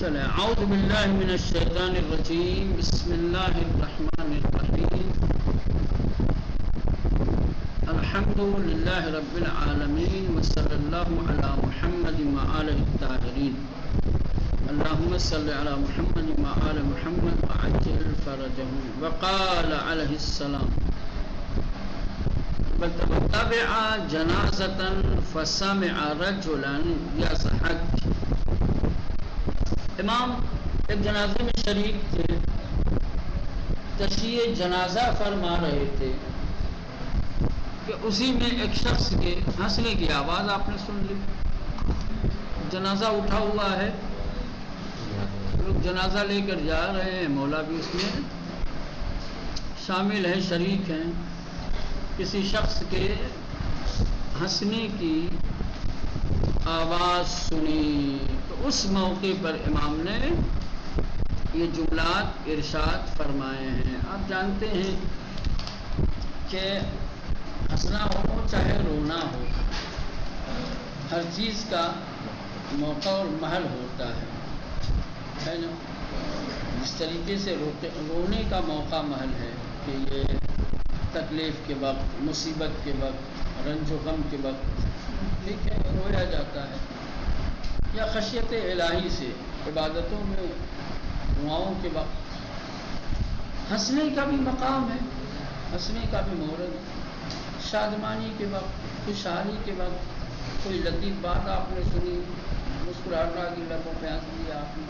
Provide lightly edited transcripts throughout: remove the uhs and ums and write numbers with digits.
چلے اعوذ باللہ من الشیطان الرجیم بسم اللہ الرحمن الرحیم الحمد للہ رب العالمین وصلی اللہ علی محمد وآلہ الطاہرین اللہم صل علی محمد وآل محمد وعجل فرجہم وقال علیہ السلام وتبع جنازة فسمع رجلا يضحك. امام ایک جنازے میں شریک تھے، تشییع جنازہ فرما رہے تھے کہ اسی میں ایک شخص کے ہنسنے کی آواز آپ نے سن لی. جنازہ اٹھا ہوا ہے، لوگ جنازہ لے کر جا رہے ہیں، مولا بھی اس میں شامل ہیں، شریک ہیں. کسی شخص کے ہنسنے کی آواز سنی تو اس موقع پر امام نے یہ جملات ارشاد فرمائے ہیں. آپ جانتے ہیں کہ ہنسنا ہو چاہے رونا ہو، ہر چیز کا موقع اور محل ہوتا ہے نا. جس طریقے سے رونے کا موقع محل ہے کہ یہ تکلیف کے وقت، مصیبت کے وقت، رنج و غم کے وقت ٹھیک ہے رویا جاتا ہے، یا خشیت الہی سے عبادتوں میں دعاؤں کے وقت ہنسنے کا بھی مقام ہے، ہنسنے کا بھی مورد. شادمانی کے وقت، خوشحالی کے وقت کوئی لطیف بات آپ نے سنی، مسکراہٹا کی لبوں پہ ہنس دیا آپ نے.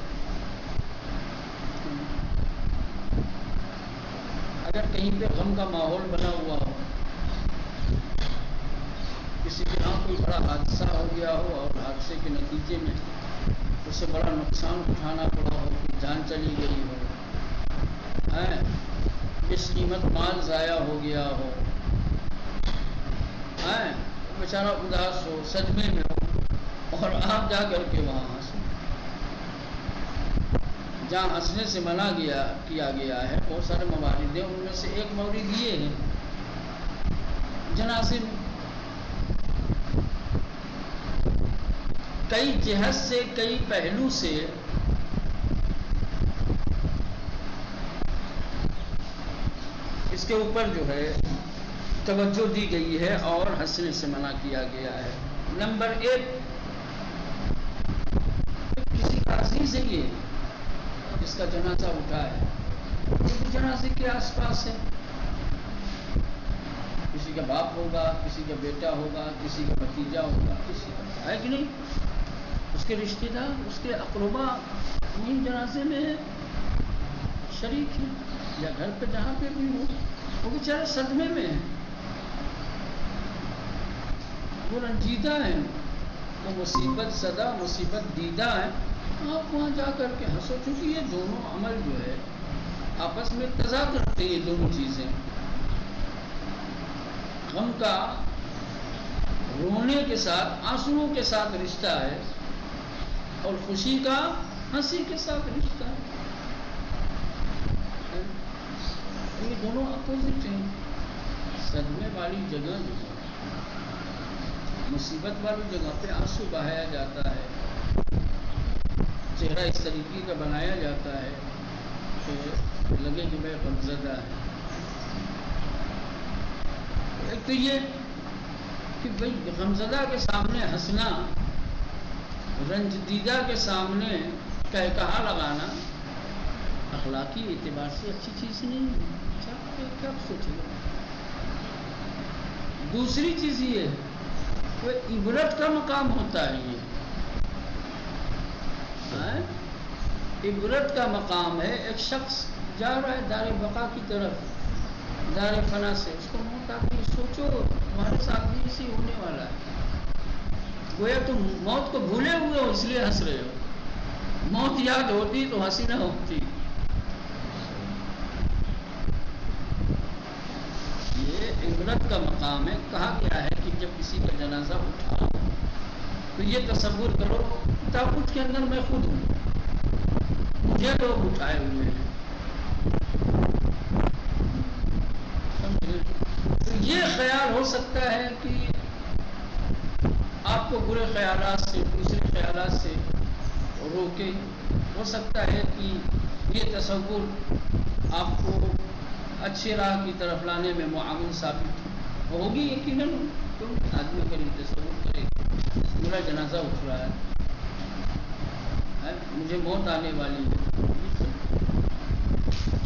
اگر کہیں پہ غم کا ماحول بنا ہوا ہو، کسی کے یہاں کوئی بڑا حادثہ ہو گیا ہو اور حادثے کے نتیجے میں اس سے بڑا نقصان اٹھانا پڑا ہو، کہ جان چلی گئی ہو، اس قیمت مال ضائع ہو گیا ہو، بیچارہ اداس ہو، صدمے میں ہو، اور آپ جا کر کے وہاں ہنسو. جہاں ہنسنے سے منع کیا گیا ہے بہت سارے موارد ہیں، ان میں سے ایک مورد یہ ہے جنازے میں کئی جہت سے، کئی پہلو سے اس کے اوپر جو ہے توجہ دی گئی ہے اور ہنسنے سے منع کیا گیا ہے. نمبر ایک، کسی عزیز ہے یہ جس کا جنازہ اٹھا ہے، وہ جنازے کے آس پاس ہے، کسی کا باپ ہوگا، کسی کا بیٹا ہوگا، کسی کا بھتیجا ہوگا، کسی کا ہے کہ نہیں، اس کے رشتہ دار، اس کے اقربا وہی جنازے میں شریک ہیں، یا گھر پہ جہاں پہ بھی ہو، وہ بیچارے صدمے میں ہیں، وہ رنجیدہ ہیں، وہ مصیبت زدہ، مصیبت دیدہ ہیں. آپ وہاں جا کر کے ہنسو، چونکہ یہ دونوں عمل جو ہے آپس میں تضاد رکھتے ہیں. یہ دونوں چیزیں غم کا رونے کے ساتھ، آنسوؤں کے ساتھ رشتہ ہے، اور خوشی کا ہنسی کے ساتھ رشتہ ہے. یہ دونوں اپوزٹ ہیں. صدمے والی جگہ جو ہے، مصیبت والی جگہ پہ آنسو بہایا جاتا ہے، چہرہ اس طریقے کا بنایا جاتا ہے کہ لگے کہ میں غمزدہ ہے. ایک تو یہ کہ بھائی غمزدہ کے سامنے ہنسنا، رنج دیدہ کے سامنے کہا لگانا اخلاقی اعتبار سے اچھی چیز نہیں ہے. کیا سوچے گا؟ دوسری چیز یہ وہ عبرت کا مقام ہوتا ہے. یہ عبرت کا مقام ہے. ایک شخص جا رہا ہے دار بقا کی طرف، دار فنا سے، اس کو موت آ گئی، سوچو تمہارے ساتھ بھی اسی ہونے والا ہے. گویا تم موت کو بھولے ہوئے ہو اس لیے ہنس رہے ہو، موت یاد ہوتی تو ہنسی نہ ہوتی. یہ عبرت کا مقام ہے. کہا گیا ہے کہ جب کسی کا جنازہ اٹھاؤ تو یہ تصور کرو تابوت کے اندر میں خود ہوں، مجھے لوگ اٹھائے ہوئے ہیں. تو یہ خیال ہو سکتا ہے کہ آپ کو برے خیالات سے، دوسرے خیالات سے روکے، ہو سکتا ہے کہ یہ تصور آپ کو اچھی راہ کی طرف لانے میں معاون ثابت ہوگی یقیناً. کیوں آدمی اگر یہ تصور کرے میرا جنازہ اٹھ رہا ہے، مجھے موت آنے والی ہے،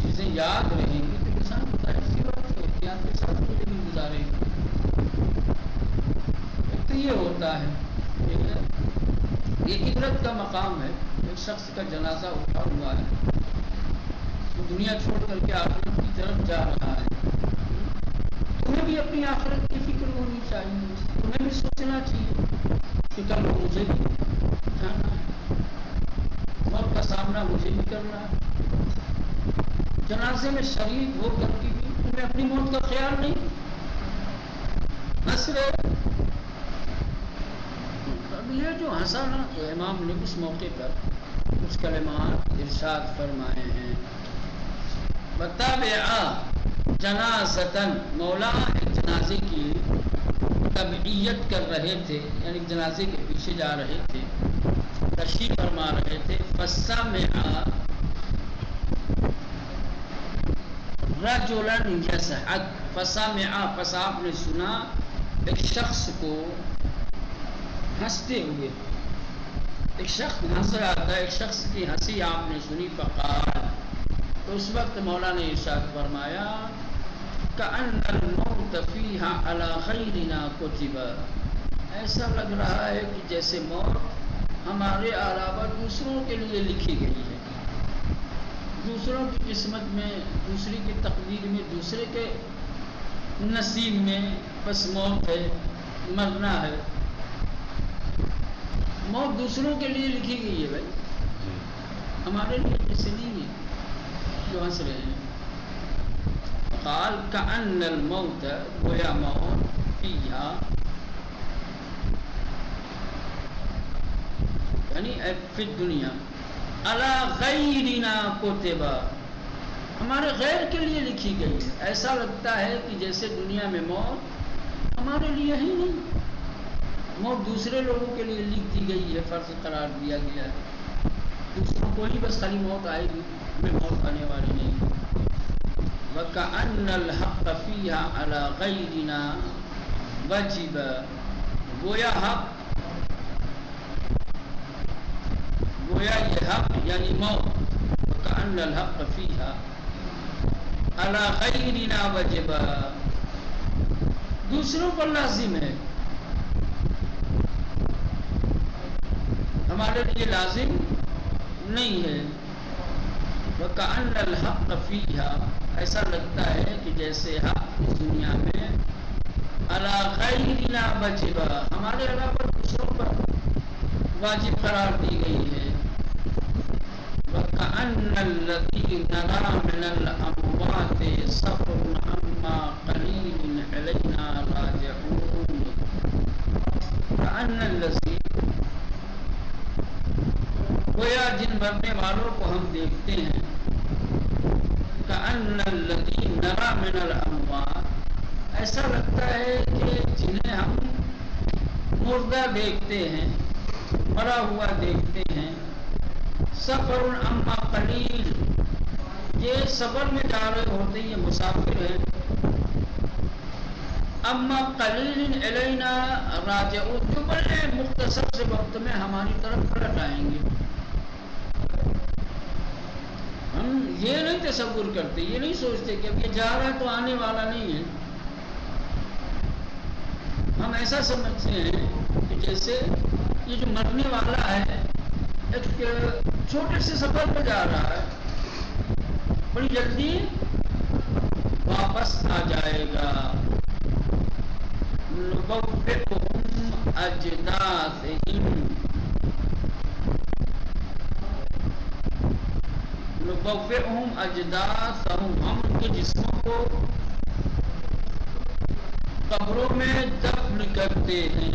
چیزیں یاد رہیں گی تو انسان ظاہر سی بات ہے احتیاط کے ساتھ زندگی گزارے گی. تو یہ ہوتا ہے، یہ عبرت کا مقام ہے. ایک شخص کا جنازہ اٹھا ہوا ہے، وہ دنیا چھوڑ کر کے آخرت کی طرف جا رہا ہے. تمہیں بھی اپنی آخرت کی فکر ہونی چاہیے، تمہیں بھی سوچنا چاہیے کہ کل کو مجھے بھی جانا ہے، موت کا سامنا مجھے بھی کرنا ہے. جنازے میں شریک ہو کر کے بھی تمہیں اپنی موت کا خیال نہیں. ہنس رہے. اب یہ جو ہنسا نا، تو امام نے اس موقع پر کچھ کلمات ارشاد فرمائے ہیں. وَتَابِعَا جَنَازَةً، مولا ایک جنازے کی تبعیت کر رہے تھے، یعنی جنازے کے پیچھے جا رہے تھے، تشریف فرما رہے تھے. فَسَمِعَا رَجُلًا يَصْعَقُ، فَسَمِعَا، پس آپ نے سنا ایک شخص کو ہنستے ہوئے. ایک شخص ہنس رہا تھا، ایک شخص کی ہنسی آپ نے سنی. فقال، تو اس وقت مولا نے ارشاد فرمایا کأن الموت فیہا علی غیرنا کتب، ایسا لگ رہا ہے کہ جیسے موت ہمارے علاوہ دوسروں کے لیے لکھی گئی ہے. دوسروں کی قسمت میں، دوسری کی تقدیر میں، دوسرے کے نصیب میں بس موت ہے، مرنا ہے. موت دوسروں کے لیے لکھی گئی ہے بھائی، ہمارے لیے جیسے نہیں ہے. جو ہنس رہے ہیں. قال کأن الموت، گویا موت فیہا یعنی فی الدنیا، علی غیرنا کتب، ہمارے غیر کے لیے لکھی گئی ہے. ایسا لگتا ہے کہ جیسے دنیا میں موت ہمارے لیے ہی نہیں، موت دوسرے لوگوں کے لیے لکھ دی گئی ہے، فرض قرار دیا گیا ہے. دوسروں کو ہی بس خالی موت آئے گی، ہمیں موت آنے والی نہیں. وَكَأَنَّ الْحَقَّ فِيهَا عَلَى غَيْرِنَا وَجِبَ، گویا حق، گویا یہ حق یعنی موت. وَكَأَنَّ الْحَقَّ فِيهَا عَلَى غَيْرِنَا وَجِبَ، دوسروں پر لازم ہے، ہمارے لیے لازم نہیں ہے. وَكَأَنَّ الْحَقَّ فِيهَا، ایسا لگتا ہے کہ جیسے حق اس دنیا میں عَلَى غَيْرِنَا وَجِبَ، ہمارے علاوہ دوسروں پر واجب قرار دی گئی ہے. وَكَأَنَّ الَّذِي نَرَى مِنَ الْأَمْوَاتِ صَبْرٌ عَمَّا قَلِيلٍ إِلَيْنَا رَاجِعُونَ. كَأَنَّ الَّذِي، گویا جن مرنے والوں کو ہم دیکھتے ہیں، کأن الذی نرى من الاموات، ایسا لگتا ہے کہ جنہیں ہم مردہ دیکھتے ہیں، مرا ہوا دیکھتے ہیں. سفر اما قلیل، یہ سفر میں جا رہے ہوتے ہیں، یہ مسافر ہیں. اما قلیل الینا راجعون، جو بڑے مختصر سے وقت میں ہماری طرف پلٹ آئیں گے. ہم یہ نہیں تصور کرتے، یہ نہیں سوچتے کہ اب یہ جا رہا ہے تو آنے والا نہیں ہے. ہم ایسا سمجھتے ہیں کہ جیسے یہ جو مرنے والا ہے ایک چھوٹے سے سفر پہ جا رہا ہے، بڑی جلدی واپس آ جائے گا. نبوئہم اجداثہم، نبوئہم اجداثہم، ہم ان کے جسموں کو قبروں میں دفن کرتے ہیں.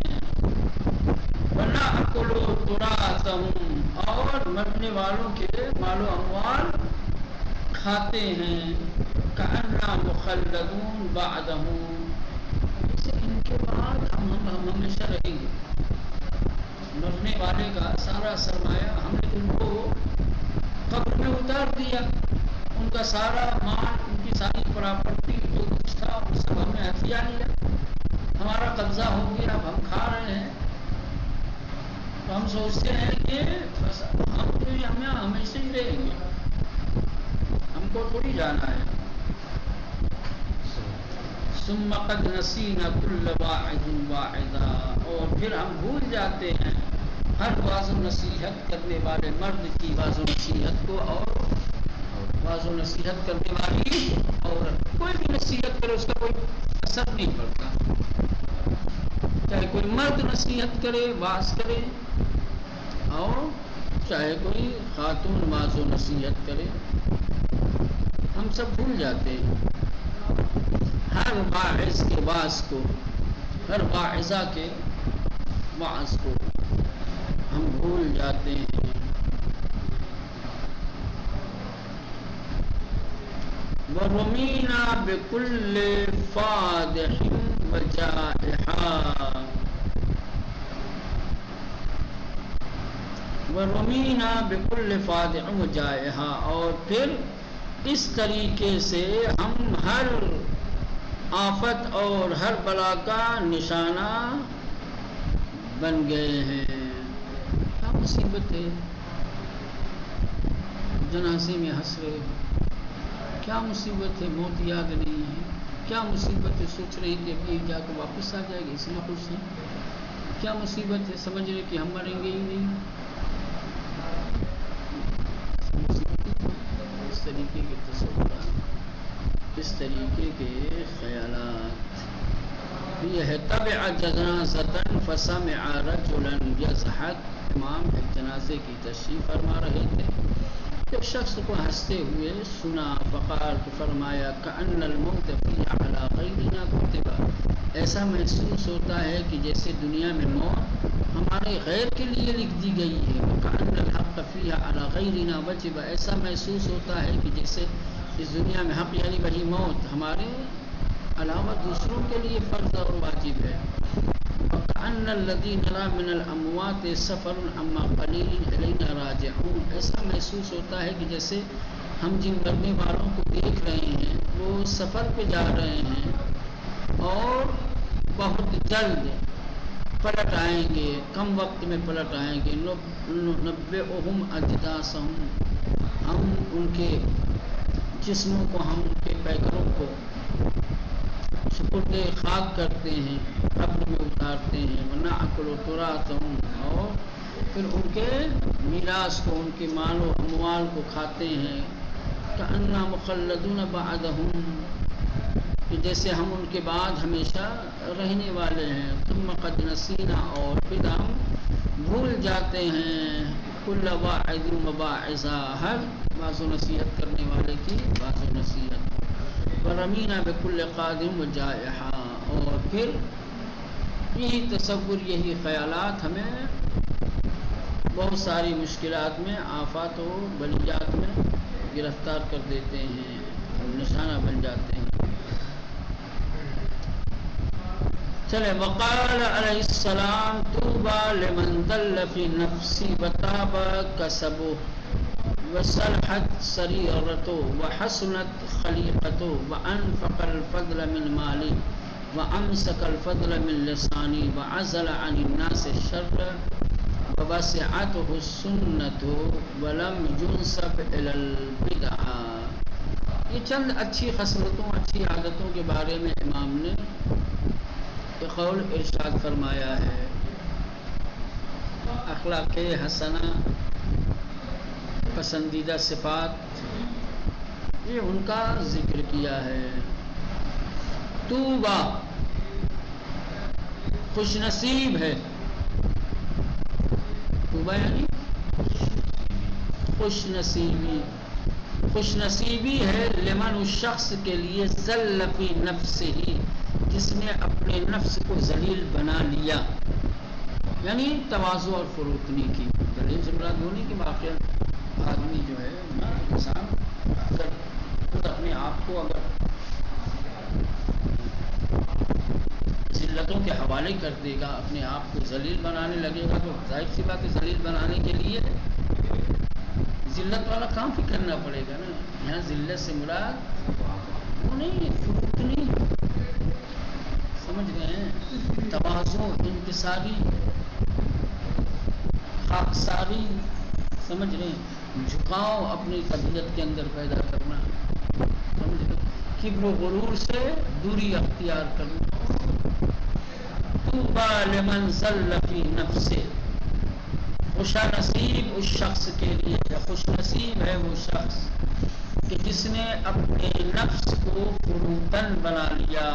وَنَأْكُلُ تُرَاثَهُمْ، اور مرنے والوں کے مال و اموال کھاتے ہیں. كَأَنَّا مُخَلَّدُونَ بَعْدَهُمْ، جیسے ان کے بعد ہم ہمیشہ رہیں گے. مرنے والے کا سارا سرمایہ ہم نے ان کو کا سارا مال، ان کی ساری پراپرٹی جو کچھ تھا وہ سب ہم نے ہتھیا لیا، ہمارا قبضہ ہو گیا، اب ہم کھا رہے ہیں۔ تو ہم سوچتے ہیں کہ بس ہم تو ہمیں ہمیشہ ہی رہیں گے، ہم کو تھوڑی جانا ہے۔ ثم قد نسینا کل واعظ واعظا، اور پھر ہم بھول جاتے ہیں ہر واعظ و نصیحت کرنے والے مرد کی واعظ و نصیحت کو، اور واعظ و نصیحت کرنے والی عورت، کوئی بھی نصیحت کرے اس کا کوئی اثر نہیں پڑتا، چاہے کوئی مرد نصیحت کرے، واعظ کرے، اور چاہے کوئی خاتون واعظ و نصیحت کرے، ہم سب بھول جاتے ہیں ہر واعظ کے واعظ کو، ہر واعظہ کے واعظ کو ہم بھول جاتے ہیں۔ وَرُمِينَا بِكُلِّ فَادِحٍ وَجَائِحَا، وَرُمِينَا بِكُلِّ فَادِحٍ وَجَائِحَا، اور پھر اس طریقے سے ہم ہر آفت اور ہر بلا کا نشانہ بن گئے ہیں۔ کیا مصیبت ہے، جنازے میں ہنس رہے ہو، کیا مصیبت ہے موت یاد نہیں ہے، کیا مصیبت ہے سوچ رہے کہ ابھی جا کے واپس آ جائے گی، اس میں خوش ہیں، کیا مصیبت ہے سمجھ رہے کہ ہم مریں گے ہی نہیں۔ اس طریقے کے تصورات، اس طریقے کے خیالات، یہ ہے تبع جنازۃ فسمع رجلا یضحک، امام ایک جنازے کی تشریح فرما رہے تھے، ایک شخص کو ہنستے ہوئے سنا، فقال، تو فرمایا کأن الموت فی علی غیرنا کتب، ایسا محسوس ہوتا ہے کہ جیسے دنیا میں موت ہمارے غیر کے لیے لکھ دی گئی ہے، وکأن الحق فی علی غیرنا وجب، ایسا محسوس ہوتا ہے کہ جیسے اس دنیا میں حق یعنی وہی موت ہمارے علاوہ دوسروں کے لیے فرض اور واجب ہے۔ وَكَأَنَّ الَّذِي نَرَى مِنَ الْأَمْوَاتِ سَفَرٌ عَمَّا قَلِيلٍ إِلَيْنَا رَاجِعُونَ، ایسا محسوس ہوتا ہے کہ جیسے ہم جن مرنے والوں کو دیکھ رہے ہیں وہ سفر پہ جا رہے ہیں اور بہت جلد پلٹ آئیں گے، کم وقت میں پلٹ آئیں گے۔ نُنَبِّئُهُمْ أَجْدَاثَهُمْ، ہم ان کے جسموں کو، ہم ان کے پیکروں کو سپرد خاک کرتے ہیں، قبر میں اتارتے ہیں، وَنَأْكُلُ تُرَاثَهُمْ، اور پھر ان کے میراث کو، ان کے مال و اموال کو کھاتے ہیں، كَأَنَّا مُخَلَّدُونَ بَعْدَهُمْ، کہ جیسے ہم ان کے بعد ہمیشہ رہنے والے ہیں۔ ثُمَّ قَدْ نَسِينَا، اور پھر ہم بھول جاتے ہیں كُلَّ وَاعِظٍ وَوَاعِظَا، ہر واعظ و نصیحت کرنے والے کی واعظ و نصیحت۔ وَرَمِينَا بِكُلِّ قَادٍ وَجَائِحَا، اور پھر یہی تصور، یہی خیالات ہمیں بہت ساری مشکلات میں، آفات و بلیات میں گرفتار کر دیتے ہیں، نشانہ بن جاتے ہیں۔ چلے، وقال علیہ السلام طوبى لمن ضل في نفسي وتاب كسبه وصلحت سريرته وحسنت خليقته وأنفق الفضل من مالي وأمسك الفضل من لساني وعزل عن الناس الشر ووسعته السنة ولم ينسب إلى البدعة۔ یہ چند اچھی خصلتوں، اچھی عادتوں کے بارے میں امام نے قول ارشاد فرمایا ہے۔ اخلاق حسنہ، پسندیدہ صفات، یہ ان کا ذکر کیا ہے۔ طوبیٰ، خوش نصیب ہے، طوبیٰ یعنی خوش نصیبی، خوش نصیبی ہے لمن، اس شخص کے لیے ذل فی نفسہ، جس نے اپنے نفس کو ذلیل بنا لیا، یعنی تواضع اور فروتنی کی۔ ذلیل سے مراد ہونے کے واقعہ آدمی جو ہے، انسان اگر خود اپنے آپ کو اگر ذلتوں کے حوالے کر دے گا، اپنے آپ کو ذلیل بنانے لگے گا، تو ظاہر سی بات ہے ذلیل بنانے کے لیے ذلت والا کام بھی کرنا پڑے گا نا. یہاں ذلت سے مراد وہ نہیں ہے، فروت نہیں، سمجھ گئے ہیں؟ تواضع، انکساری، خاکساری، سمجھ رہے ہیں؟ جھکاؤ اپنی طبیعت کے اندر پیدا کرنا، سمجھ رہے؟ کبر و غرور سے دوری اختیار کرنا. طوبی لمن ذل فی نفسہ، خوش نصیب اس شخص کے لیے ہے، خوش نصیب ہے وہ شخص کہ جس نے اپنے نفس کو فروتن بنا لیا،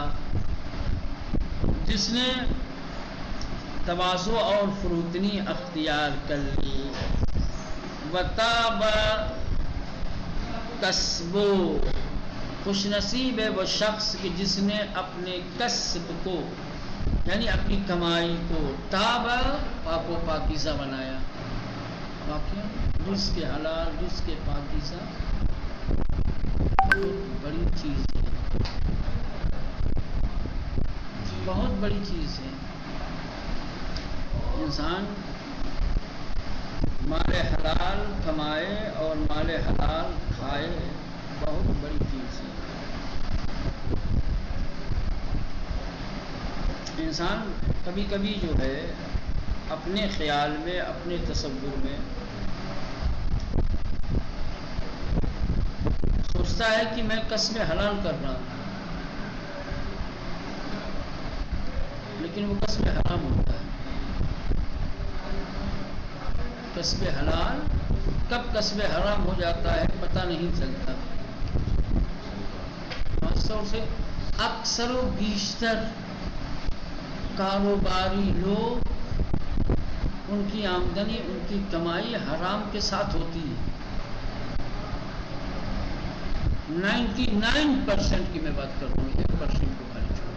جس نے تواضع اور فروتنی اختیار کر لی. وطاب کسبو، خوش نصیب ہے وہ شخص کہ جس نے اپنے کسب کو یعنی اپنی کمائی کو تاب پاک و پاکیزہ بنایا. واقعہ رزق کے حلال، رزق کے پاکیزہ بہت بڑی چیز ہے، بہت بڑی چیز ہے. انسان مال حلال کمائے اور مال حلال کھائے، بہت بڑی چیز ہے. انسان کبھی کبھی جو ہے اپنے خیال میں، اپنے تصور میں سوچتا ہے کہ میں کسب حلال کر رہا ہوں، لیکن وہ کسب حرام ہوتا ہے. کسب حلال کب کسب حرام ہو جاتا ہے پتہ نہیں چلتا. خاص طور سے اکثر و بیشتر کاروباری لوگ، ان کی آمدنی، ان کی کمائی حرام کے ساتھ ہوتی ہے. 99% کی میں بات کر رہا ہوں، 1% کو خالی چھوڑ.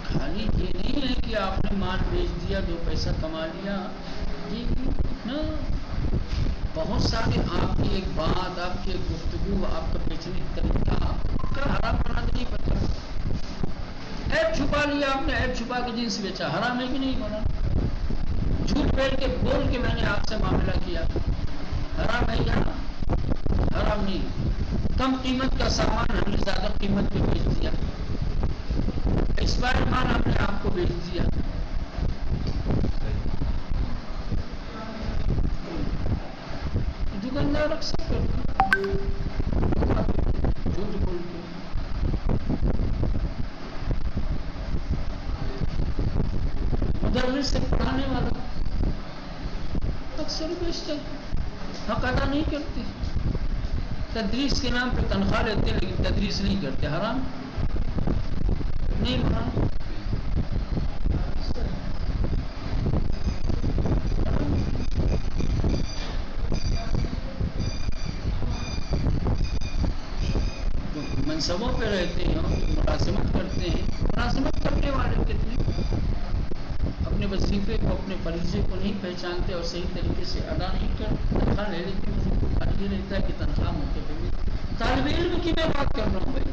خالی یہ نہیں ہے کہ آپ نے مال بیچ دیا، 2 پیسہ کما لیا، یہ نا بہت سارے آپ کی ایک بات، آپ کی ایک گفتگو، آپ کا بیچنے کا طریقہ کا حرام بنا نہیں پتا. عیب چھپا لیا آپ نے، عیب چھپا کے جنس بیچا، حرام ہے کہ نہیں بنا؟ جھوٹ بول کے میں نے آپ سے معاملہ کیا، حرام ہے یا حرام نہیں؟ کم قیمت کا سامان ہم نے زیادہ قیمت پہ بیچ دیا، ایکسپائر مال ہم نے آپ کو بیچ دیا. دکاندار اکثر کرتے جھوٹ بول کے. مدرس سے پڑھانے والا اکثر بیچتے حق ادا نہیں کرتے. تدریس کے نام پہ تنخواہ لیتے لیکن تدریس نہیں کرتے، حرام نہیں حرام. منصبوں پہ رہتے ہیں، ملازمت کرتے ہیں، ملازمت کرنے والے کتنے اپنے وظیفے کو، اپنے فریضے کو نہیں پہچانتے اور صحیح طریقے سے ادا نہیں کرتے، تنخواہ لے لیتے ہیں. ان کو خالی یہ رہتا ہے کہ تنخواہ موقع پہ بھی. طالب علم کی میں بات کر رہا ہوں بھائی،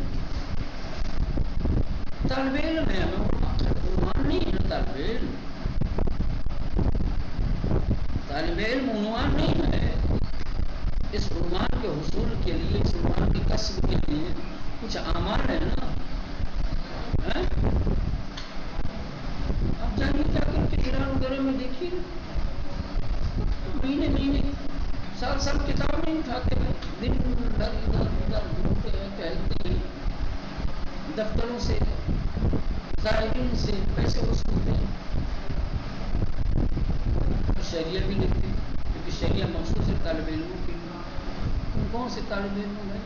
طالب علم ہے، عنوان نہیں ہے. طالب علم عنوان نہیں ہے. اس عنوان کے حصول کے لیے، اس عنوان کے کسب کے لیے کچھ اعمال ہے نا. اب جائیے کیا کرتے ایران وغیرہ میں دیکھیے، مہینے سال کتاب نہیں اٹھاتے، دن ادھر گھومتے ہیں، ٹہلتے ہیں، دفتروں سے، زائرین سے پیسے وصولتے ہیں. شہریہ بھی لکھتے ہیں کیونکہ شہریہ مخصوص ہے طالب علموں کے لیے. کون سے طالب علم ہے؟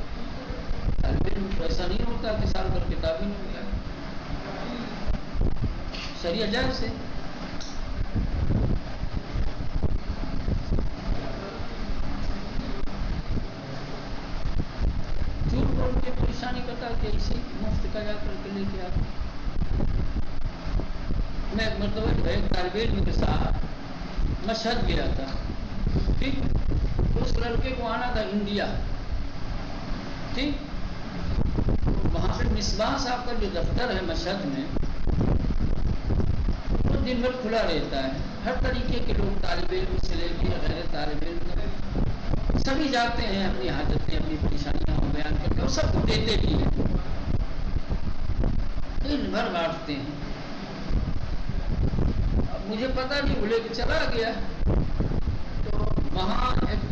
طالب علم کو ایسا نہیں ہوتا کہ سال بھر کتاب ہی نہیں ہوتا. شریعہ جائز ہے. جھوٹ بول کے پریشانی کرتا کہ اسے مفت کا جا کر کے لے کے آتا. میں مطلب ایک طالب علم کے ساتھ مشہد گیا تھا، ٹھیک. اس لڑکے کو آنا تھا انڈیا، ٹھیک. وہاں پہ مصباح صاحب کا جو دفتر ہے مشہد میں، وہ دن بھر کھلا رہتا ہے. ہر طریقے کے لوگ طالب علم سے لے کے غیر طالب علم سبھی جاتے ہیں اپنی حاجتیں اپنی پریشانیاں بیان کر کے اور سب کو دیتے بھی ہیں. دن بھر بانٹتے ہیں. اب مجھے پتہ نہیں وہ لے کے چلا گیا تو وہاں ایک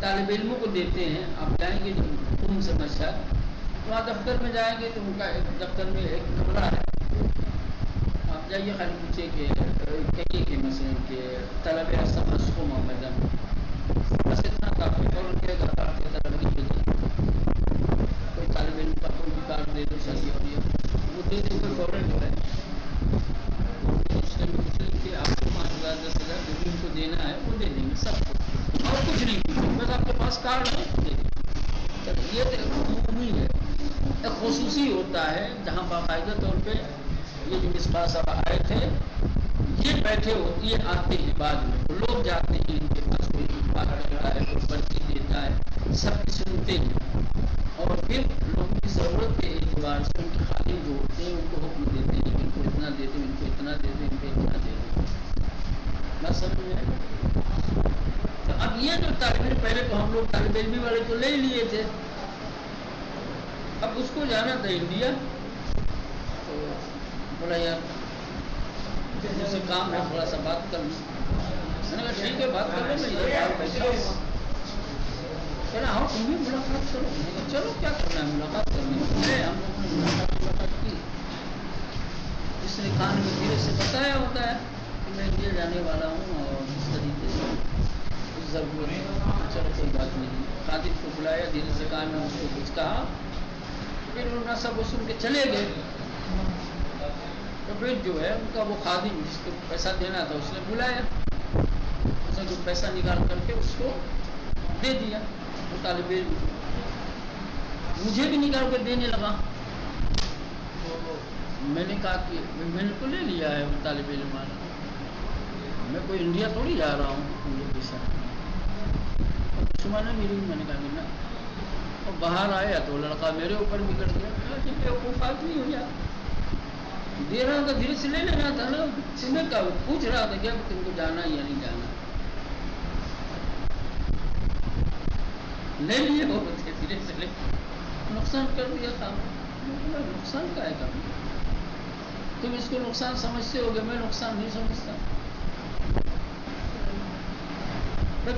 طالب علموں کو دیتے ہیں. آپ جائیں گے تم سے مشہد وہاں دفتر میں جائیں گے تو ان کا ایک دفتر میں ایک کمرہ ہے. آپ جائیے خالی پوچھے کہ کہیے کہ مثلاً کہ طلب سمجھ کو محمد بس اتنا کافی اور ان کے گھر کے طلب نہیں بھیجے کوئی طالب علم کا کوئی بھی کارڈ دے دو صحیح اور یہ وہ دے دے کوئی فوراً جو ہے اس نے پوچھ لی کہ آپ کو 5,000 10,000 جو بھی ان کو دینا ہے وہ دے دیں گے سب کو اور کچھ نہیں پوچھیں بس آپ کے پاس کارڈ ہے دے دیں. یہ تو عمومی ہے. ایک خصوصی ہوتا ہے جہاں باقاعدہ طور پہ یہ جو مصباح صاحب آئے تھے یہ بیٹھے ہوتی ہے آتے ہیں بعد میں لوگ جاتے ہیں ان کے پاس کوئی بات کرتا ہے کوئی پرچی دیتا ہے سب سنتے ہیں اور پھر لوگوں کی ضرورت کے اعتبار سے ان کے خادم جو ہوتے ہیں ان کو حکم دیتے ہیں کہ ان کو اتنا دے دیں ان کو اتنا دے دیں ان کو اتنا دے دیں. بس سمجھ میں تو اب یہ جو طالب علم پہلے تو ہم لوگ طالب علمی والے تو لے لیے تھے. اب اس کو جانا تھا انڈیا تو بولا یار مجھ سے کام ہے تھوڑا سا بات کر لوں. میں نے کہا ٹھیک ہے بات کر لو میں یہ بیٹھا ہوں. کہنا ہاں تم بھی ملاقات کرو. میں نے کہا چلو کیا کرنا ہے ملاقات کرنے میں ہم لوگ نے ملاقات کی. اس نے کان میں دھیرے سے بتایا ہوتا ہے کہ میں انڈیا جانے والا ہوں اور اس طریقے سے کچھ ضرورت ہے. چلو کوئی بات نہیں. خادم کو بلایا دھیرے سے کان میں اس کو کچھ کہا پھر انہوں نے سب سن کے چلے گئے. تو پھر جو ہے ان کا وہ خادم جس کو پیسہ دینا تھا اس نے بلایا. اس نے کچھ پیسہ نکال کر کے اس کو دے دیا. وہ طالب علم مجھے بھی نکال کر دینے لگا. تو میں نے کہا کہ میں نے تو لے لیا ہے وہ طالب علم والا. میں کوئی انڈیا تھوڑی جا رہا ہوں مجھے پیسہ شمانے میری. میں نے کہا کہ نا اور باہر آیا تو لڑکا میرے اوپر بگڑ گیا. بیوقوف آدمی ہو جا دے رہا تھا دھیرے سے لے لینا تھا نا. تمہیں کہا پوچھ رہا تھا کیا کہ تم کو جانا یا نہیں جانا. لے لیے وہ دھیرے سے لے نقصان کر دیا تھا. نقصان کا ہے کام تم اس کو نقصان سمجھتے ہو گے میں نقصان نہیں سمجھتا.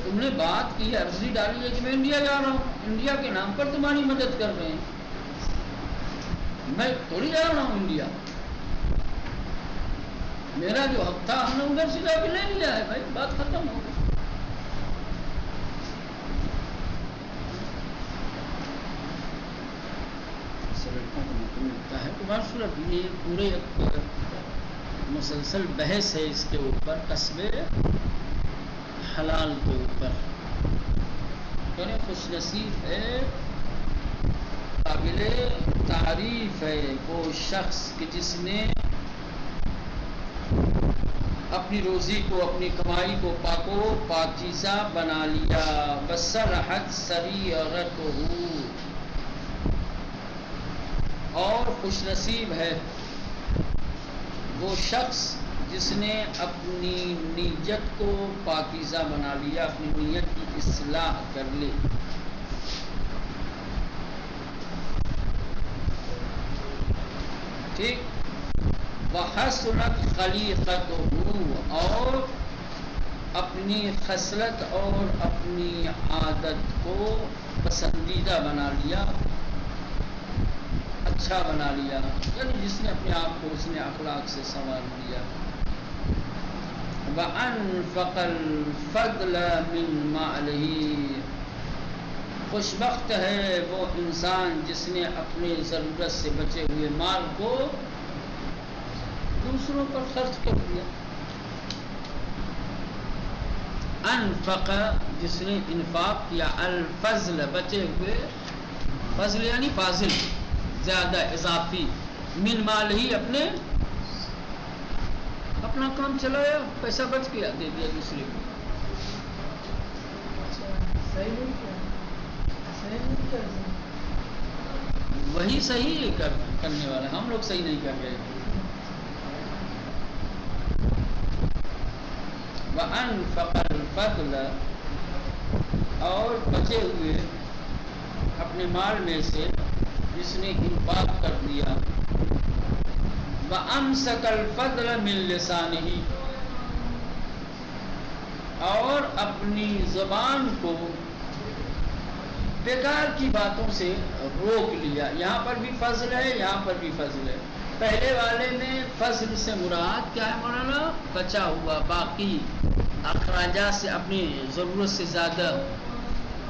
تم نے بات کی عرضی ڈالی ہے کہ میں انڈیا جا رہا ہوں. انڈیا کے نام پر تمہاری مدد کر رہے ہیں. میں تھوڑی جا رہا ہوں انڈیا. میرا جو حق تھا ہم نے ادھر سے جا کے لے لیا ہے بھائی. بات ختم ہو گئی. ملتا ہے تو صورت یہ پورے مسلسل بحث ہے اس کے اوپر کسب حلال کے اوپر. یعنی خوش نصیب ہے قابل تعریف ہے وہ شخص کہ جس نے اپنی روزی کو اپنی کمائی کو پاک و پاکیزہ بنا لیا. بصرحت سریغتہ اور خوش نصیب ہے وہ شخص جس نے اپنی نیت کو پاکیزہ بنا لیا اپنی نیت کی اصلاح کر لی. ٹھیک. وحسنت خلیقتہ اور اپنی خصلت اور اپنی عادت کو پسندیدہ بنا لیا اچھا بنا لیا. یعنی جس نے اپنے آپ کو اس نے اخلاق سے سنوار دیا. وَأَنفَقَ الْفَضْلَ مِنْ مَالِهِ خوش بخت ہے وہ انسان جس نے اپنی ضرورت سے بچے ہوئے مال کو دوسروں پر خرچ کر دیا. انفق جس نے انفاق کیا. الفضل بچے ہوئے. فضل یعنی فاضل زیادہ اضافی. من مال ہی اپنا کام چلایا پیسہ بچ گیا دے دیا دوسرے کو. وہی صحیح کرنے والا. ہم لوگ صحیح نہیں کر رہے. وَأَنْفَقَ الْفَضْلَ اور بچے ہوئے اپنے مال میں سے جس نے انفاق کر دیا وَأَمْسَكَ الْفَضْلَ مِنْ لِسَانِهِ اور اپنی زبان کو بیکار کی باتوں سے روک لیا. یہاں پر بھی فضل ہے, یہاں پر بھی فضل ہے. پہلے والے میں فضل سے مراد کیا ہے مولانا؟ بچا ہوا باقی اخراجات سے اپنی ضرورت سے زیادہ.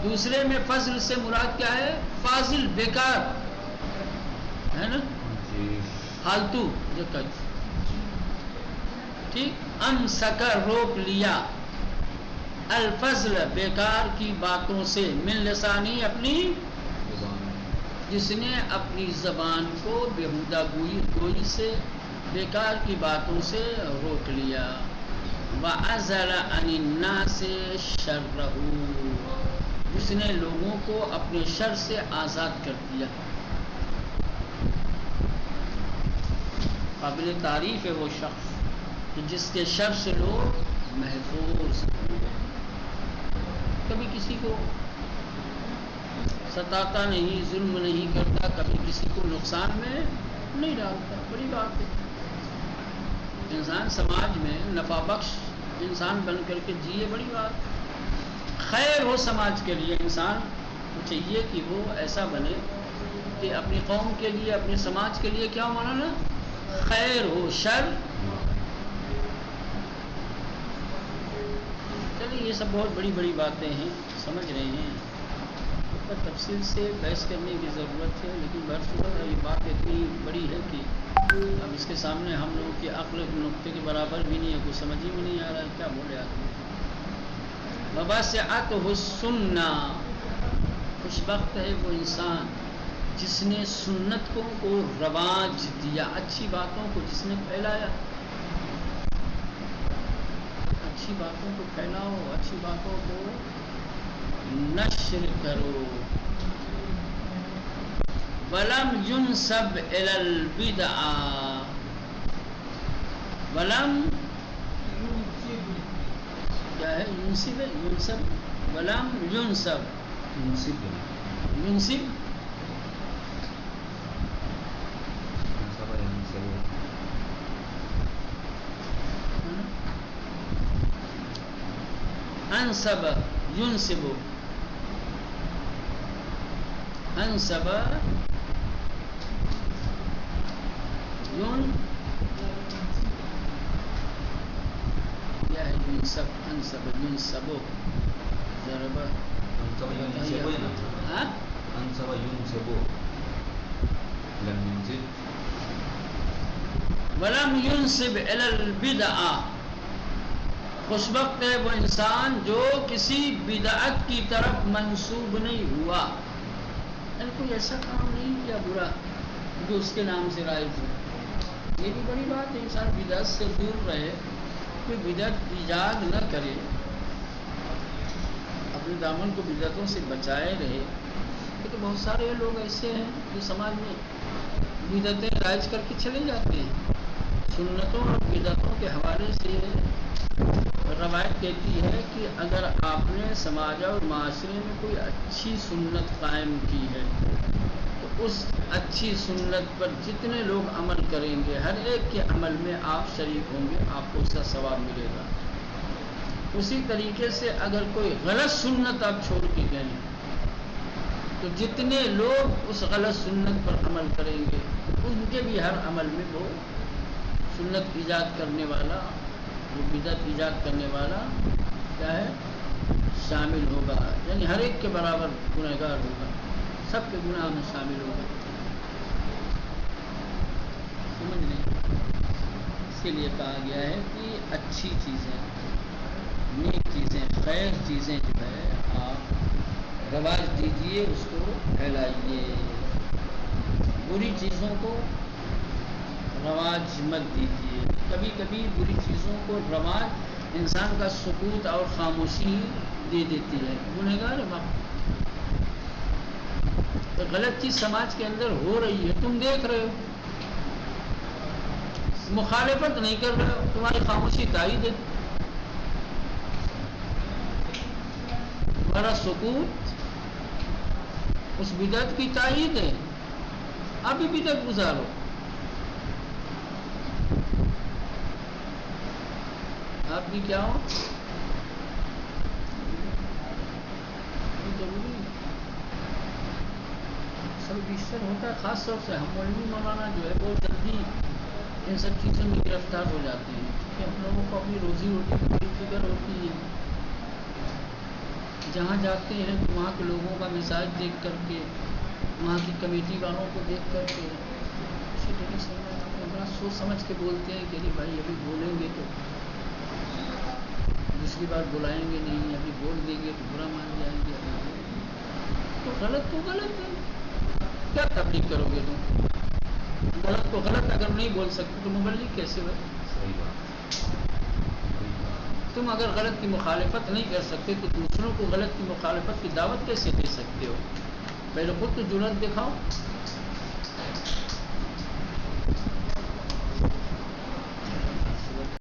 دوسرے میں فضل سے مراد کیا ہے؟ فاضل, بیکار ہے نا, فالتو جو ٹھیک. امسکا روک لیا, الفضل بیکار کی باتوں سے, من لسانی اپنی جس نے اپنی زبان کو بیہودہ گوئی سے بیکار کی باتوں سے روک لیا. وَعَزَلَ عَنِ النَّاسِ شَرَّهُ جس نے لوگوں کو اپنے شر سے آزاد کر دیا. قابل تعریف ہے وہ شخص کہ جس کے شر سے لوگ محفوظ ہیں. کبھی کسی کو ستاتا نہیں, ظلم نہیں کرتا, کبھی کسی کو نقصان میں نہیں ڈالتا. بڑی بات ہے. انسان سماج میں نفع بخش انسان بن کر کے جیے, بڑی بات. خیر ہو سماج کے لیے, انسان کو چاہیے کہ وہ ایسا بنے کہ اپنی قوم کے لیے, اپنے سماج کے لیے کیا ہونا نا, خیر ہو. شر چلیے یہ سب بہت بڑی بڑی باتیں ہیں, سمجھ رہے ہیں. اس پر تفصیل سے بحث کرنے کی ضرورت ہے, لیکن بہرصورت یہ بات اتنی بڑی ہے کہ اب اس کے سامنے ہم لوگوں کی عقل نقطے کے برابر بھی نہیں ہے. کچھ سمجھ ہی میں نہیں آ رہا ہے کیا بولے آدمی. وَوَسِعَتْهُ السُّنَّةُ خوش بخت ہے وہ انسان جس نے سنتوں کو رواج دیا. اچھی باتوں کو جس نے پھیلایا. اچھی باتوں کو پھیلاؤ, اچھی باتوں کو نشر کرو. وَلَمْ يُنْسَبْ إِلَى الْبِدْعَةِ وَلَمْ کیا ہے؟ يُنْسِبْ يُنْسَبْ وَلَمْ يُنْسَبْ يُنْسِبْ انسب ينسب انسب کیا ہے؟ ينسب انسب ينسب ضرب انسب ينسب انسب ينسب لم ينسب ولم ينسب إلى البدعة خوش بخت ہے وہ انسان جو کسی بدعت کی طرف منسوب نہیں ہوا. یعنی کوئی ایسا کام نہیں کیا برا جو اس کے نام سے رائج ہو. یہ بھی بڑی بات ہے. انسان بدعت سے دور رہے, کوئی بدعت ایجاد نہ کرے, اپنے دامن کو بدعتوں سے بچائے رہے. لیکن بہت سارے لوگ ایسے ہیں جو سماج میں بدعتیں رائج کر کے چلے جاتے ہیں. سنتوں اور بدعتوں کے حوالے سے روایت کہتی ہے کہ اگر آپ نے سماج اور معاشرے میں کوئی اچھی سنت قائم کی ہے تو اس اچھی سنت پر جتنے لوگ عمل کریں گے ہر ایک کے عمل میں آپ شریک ہوں گے, آپ کو اس کا ثواب ملے گا. اسی طریقے سے اگر کوئی غلط سنت آپ چھوڑ کے گئے تو جتنے لوگ اس غلط سنت پر عمل کریں گے ان کے بھی ہر عمل میں وہ سنت ایجاد کرنے والا, وہ بدعت ایجاد کرنے والا کیا ہے, شامل ہوگا. یعنی ہر ایک کے برابر گنہگار ہوگا, سب کے گناہ میں شامل ہوگا. سمجھ لیں. اس کے لیے کہا گیا ہے کہ اچھی چیزیں, نیک چیزیں, خیر چیزیں جو ہے آپ رواج دیجئے, اس کو پھیلائیے. بری چیزوں کو رواج مت دیجیے. کبھی کبھی بری چیزوں کو رواج انسان کا سکوت اور خاموشی دے دیتی ہے. گنہگار وقت تو غلط چیز سماج کے اندر ہو رہی ہے, تم دیکھ رہے ہو, مخالفت نہیں کر رہے ہو, تمہاری خاموشی تائید ہے. ہمارا سکوت اس بدعت کی تائید ہے. آپ بھی بدعت گزارو. آپ بھی کیا ہو ضروری سب بیشتر ہوتا ہے. خاص طور سے ہم مولوی مولانا جو ہے بہت جلدی ان سب چیزوں میں گرفتار ہو جاتے ہیں کہ ہم لوگوں کو اپنی روزی روٹی کی بڑی فکر ہوتی ہے. جہاں جاتے ہیں تو وہاں کے لوگوں کا مزاج دیکھ کر کے, وہاں کی کمیٹی والوں کو دیکھ کر کے اسی طرح سے بڑا سوچ سمجھ کے بولتے ہیں کہ بھائی ابھی بولیں گے تو دوسری بار بلائیں گے نہیں, ابھی بول دیں گے تو برا مان جائیں گے. تو غلط ہے. کیا تبلیغ کرو گے تم؟ غلط کو غلط اگر نہیں بول سکتے تو مبلغ کیسے ہو؟ صحیح بات. تم اگر غلط کی مخالفت نہیں کر سکتے تو دوسروں کو غلط کی مخالفت کی دعوت کیسے دے سکتے ہو؟ پہلے خود تو جرأت دکھاؤ.